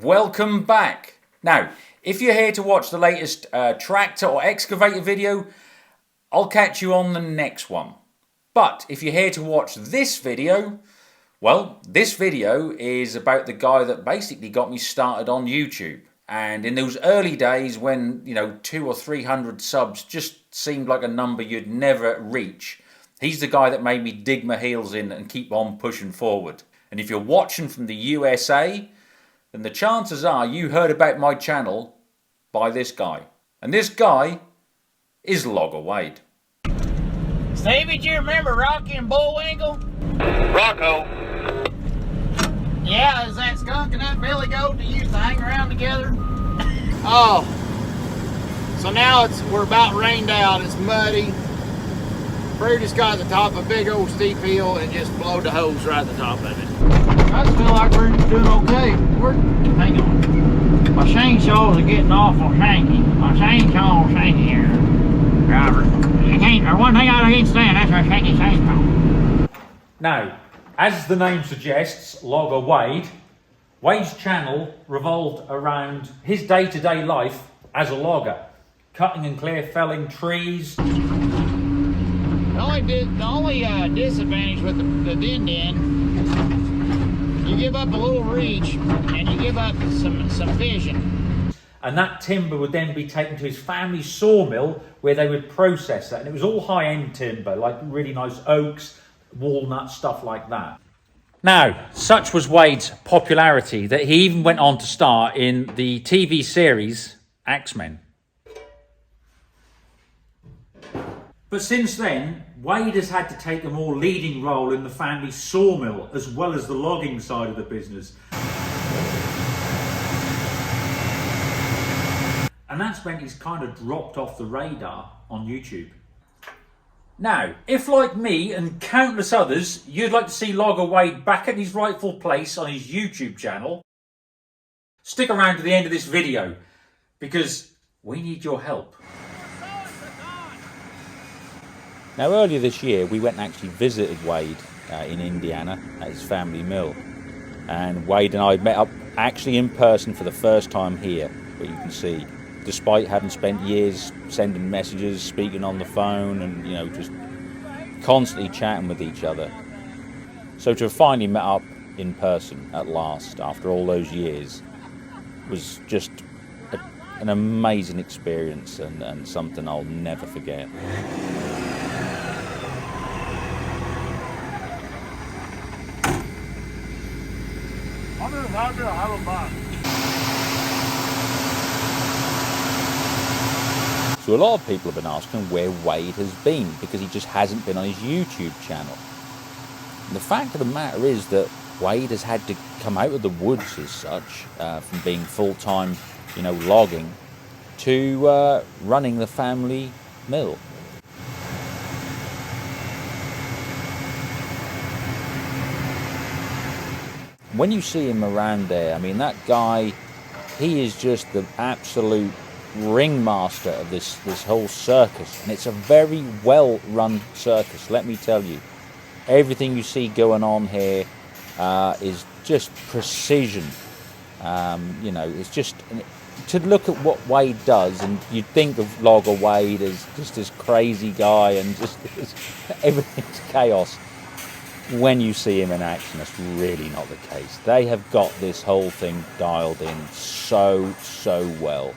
welcome back. Now, if you're here to watch the latest tractor or excavator video, I'll catch you on the next one. But if you're here to watch this video, well, this video is about the guy that basically got me started on YouTube. And in those early days when, 200 or 300 subs just seemed like a number you'd never reach, he's the guy that made me dig my heels in and keep on pushing forward. And if you're watching from the USA, then the chances are you heard about my channel by this guy. And this guy is Logger Wade. Stevie, do you remember Rocky and Bullwinkle? Rocco. Yeah, is that skunk and that billy goat that used to hang around together? Oh. So now we're about rained out. It's muddy. Fruit just got at the top of a big old steep hill and just blowed the hose right at the top of it. I just feel like we're doing okay. Hang on. My chainsaws are getting awful shanky. My chainsaw shanky here. Driver. One thing I can't stand, that's a shanky chainsaw. Now, as the name suggests, Logger Wade, Wade's channel revolved around his day-to-day life as a logger, cutting and clear felling trees. The only disadvantage with the din-din, you give up a little reach and you give up some vision. And that timber would then be taken to his family's sawmill where they would process that. And it was all high-end timber, like really nice oaks, walnuts, stuff like that. Now, such was Wade's popularity that he even went on to star in the TV series Axemen. But since then, Wade has had to take a more leading role in the family sawmill as well as the logging side of the business. And that's when he's kind of dropped off the radar on YouTube. Now, if like me and countless others, you'd like to see Logger Wade back at his rightful place on his YouTube channel, stick around to the end of this video, because we need your help. Now, earlier this year, we went and actually visited Wade in Indiana at his family mill. And Wade and I met up actually in person for the first time here, where you can see, despite having spent years sending messages, speaking on the phone, and just constantly chatting with each other. So to have finally met up in person at last, after all those years, was just an amazing experience and something I'll never forget. So a lot of people have been asking where Wade has been, because he just hasn't been on his YouTube channel. And the fact of the matter is that Wade has had to come out of the woods as such, from being full-time, logging, to running the family mill. When you see him around there, I mean, that guy, he is just the absolute ringmaster of this whole circus, and it's a very well run circus, let me tell you. Everything you see going on here is just precision. It's just to look at what Wade does, and you'd think of Logger Wade as just this crazy guy and just everything's chaos. When you see him in action, that's really not the case. They have got this whole thing dialed in so well.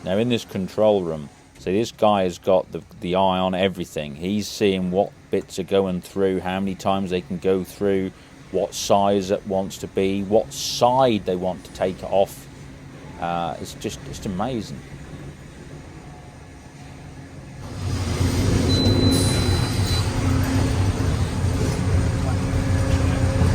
Now in this control room, so this guy has got the eye on everything. He's seeing what bits are going through, how many times they can go through, what size it wants to be, what side they want to take it off. It's just amazing.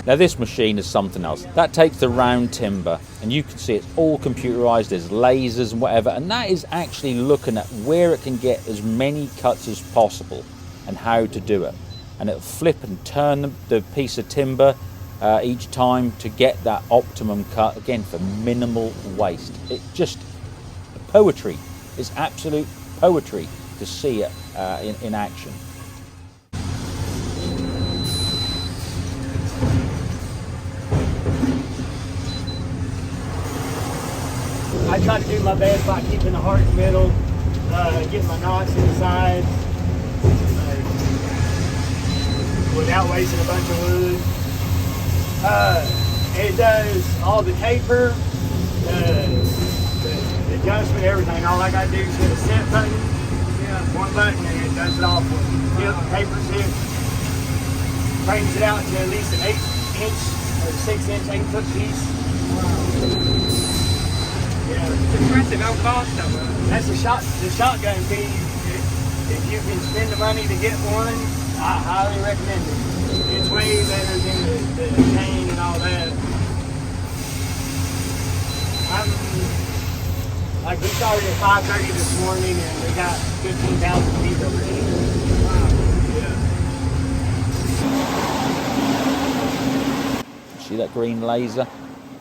Now this machine is something else. That takes the round timber, and you can see it's all computerized, there's lasers and whatever, and that is actually looking at where it can get as many cuts as possible and how to do it. And it'll flip and turn the piece of timber each time to get that optimum cut, again, for minimal waste. It just, poetry. It's absolute poetry to see it in action. I try to do my best by keeping the heart in the middle, getting my knots in the sides, without wasting a bunch of wood. It does all the taper, the adjustment, everything. All I gotta do is hit a set button, one button, and it does it all for me. Yep, tapers it, straightens it out to at least an 8-inch or 6-inch, 8-foot piece. Yeah. It's impressive how fast that works. That's the shotgun piece. If you can spend the money to get one, I highly recommend it. It's way better than the chain and all that. Like we started at 5:30 this morning and we got 15,000 feet already. Wow. Yeah. See that green laser?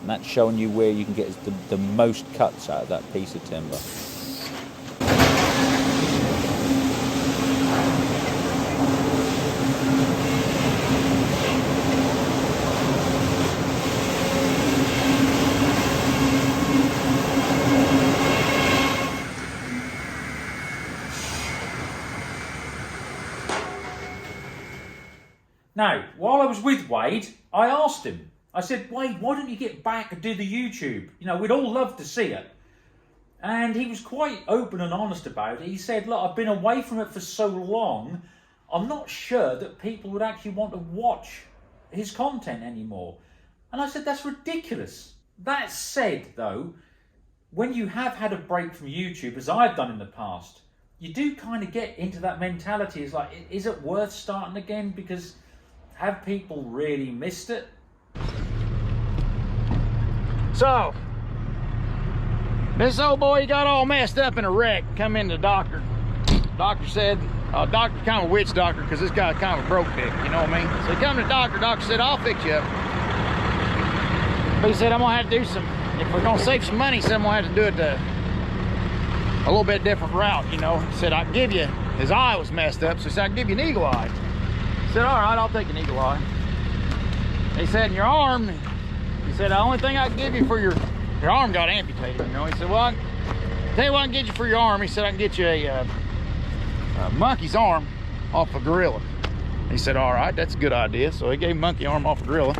And that's showing you where you can get the most cuts out of that piece of timber. Now, while I was with Wade, I asked him, I said, Wade, why don't you get back and do the YouTube? You know, we'd all love to see it. And he was quite open and honest about it. He said, look, I've been away from it for so long, I'm not sure that people would actually want to watch his content anymore. And I said, that's ridiculous. That said, though, when you have had a break from YouTube, as I've done in the past, you do kind of get into that mentality. It's like, is it worth starting again? Because have people really missed it? So, this old boy got all messed up in a wreck, come in to the doctor. Doctor said, doctor kind of a witch doctor, because this guy's kind of a broke dick, you know what I mean? So he come to the doctor said, I'll fix you up. But he said, I'm gonna have to do some, if we're gonna save some money, he said, I'm gonna have to do it a little bit different route, you know? He said, I can give you, his eye was messed up, so he said, I can give you an eagle eye. He said, all right, I'll take an eagle eye. He said, in your arm, he said, the only thing I can give you for your arm got amputated, you know? He said, well, I'll tell you what I can get you for your arm. He said, I can get you a monkey's arm off a gorilla. He said, all right, that's a good idea. So he gave monkey arm off a gorilla.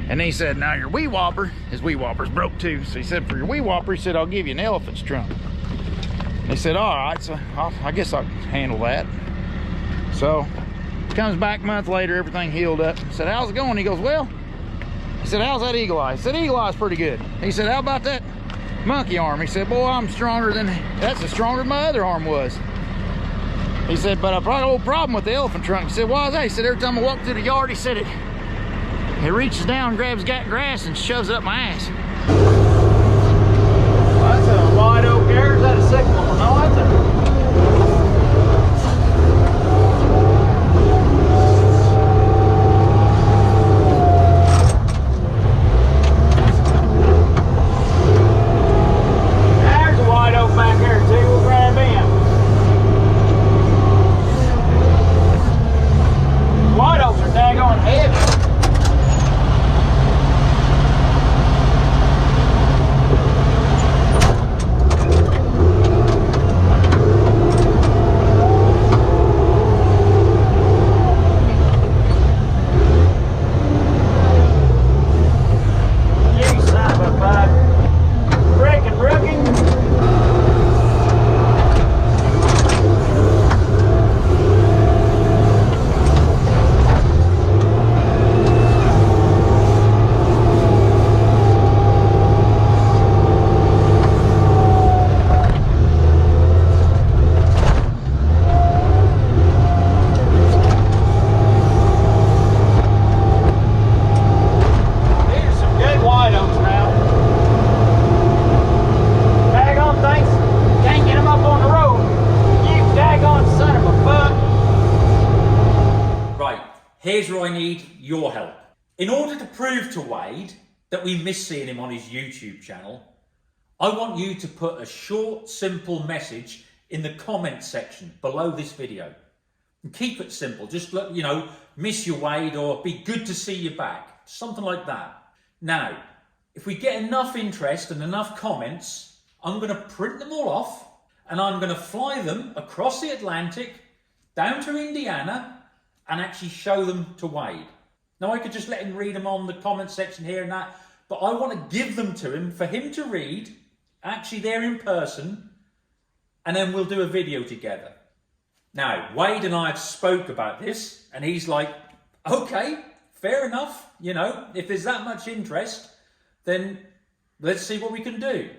And then he said, now your wee whopper, his wee whopper's broke too. So he said, for your wee whopper, he said, I'll give you an elephant's trunk. And he said, all right, so I guess I can handle that. So comes back a month later, everything healed up. I said, how's it going? He goes, well, he said, how's that eagle eye? He said, eagle eye's pretty good. He said, how about that monkey arm? He said, boy, I'm stronger than, that's as stronger than my other arm was. He said, but I've got a little problem with the elephant trunk. He said, why is that? He said, every time I walk through the yard, he said, it reaches down, grabs grass, and shoves it up my ass. Well, that's a wide oak there. Is that a sycamore? No, that's a... back here too, we'll grab in. White oaks are daggone heavy. You son of a bug. Freaking rookie. Here's where I need your help. In order to prove to Wade that we miss seeing him on his YouTube channel, I want you to put a short, simple message in the comment section below this video. And keep it simple. Just, you know, miss you, Wade, or be good to see you back. Something like that. Now, if we get enough interest and enough comments, I'm going to print them all off and I'm going to fly them across the Atlantic down to Indiana and actually show them to Wade. Now, I could just let him read them on the comment section here and that, but I want to give them to him for him to read, actually there in person, and then we'll do a video together. Now, Wade and I have spoke about this, and he's like, okay, fair enough. You know, if there's that much interest, then let's see what we can do.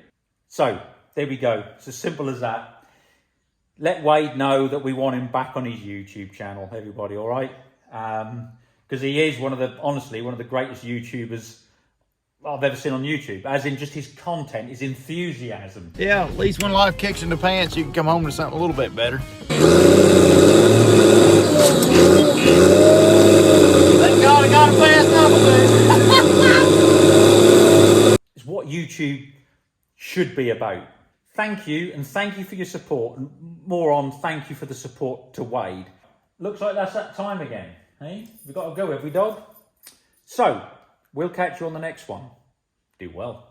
So, there we go. It's as simple as that. Let Wade know that we want him back on his YouTube channel, everybody, all right? Because he is honestly, one of the greatest YouTubers I've ever seen on YouTube, as in just his content, his enthusiasm. Yeah, at least when life kicks in the pants, you can come home to something a little bit better. Thank God I got a fast number. It's what YouTube should be about. Thank you, and thank you for your support. And more on thank you for the support to Wade. Looks like that's that time again. Hey, we've got to go, have we, dog? So, we'll catch you on the next one. Do well.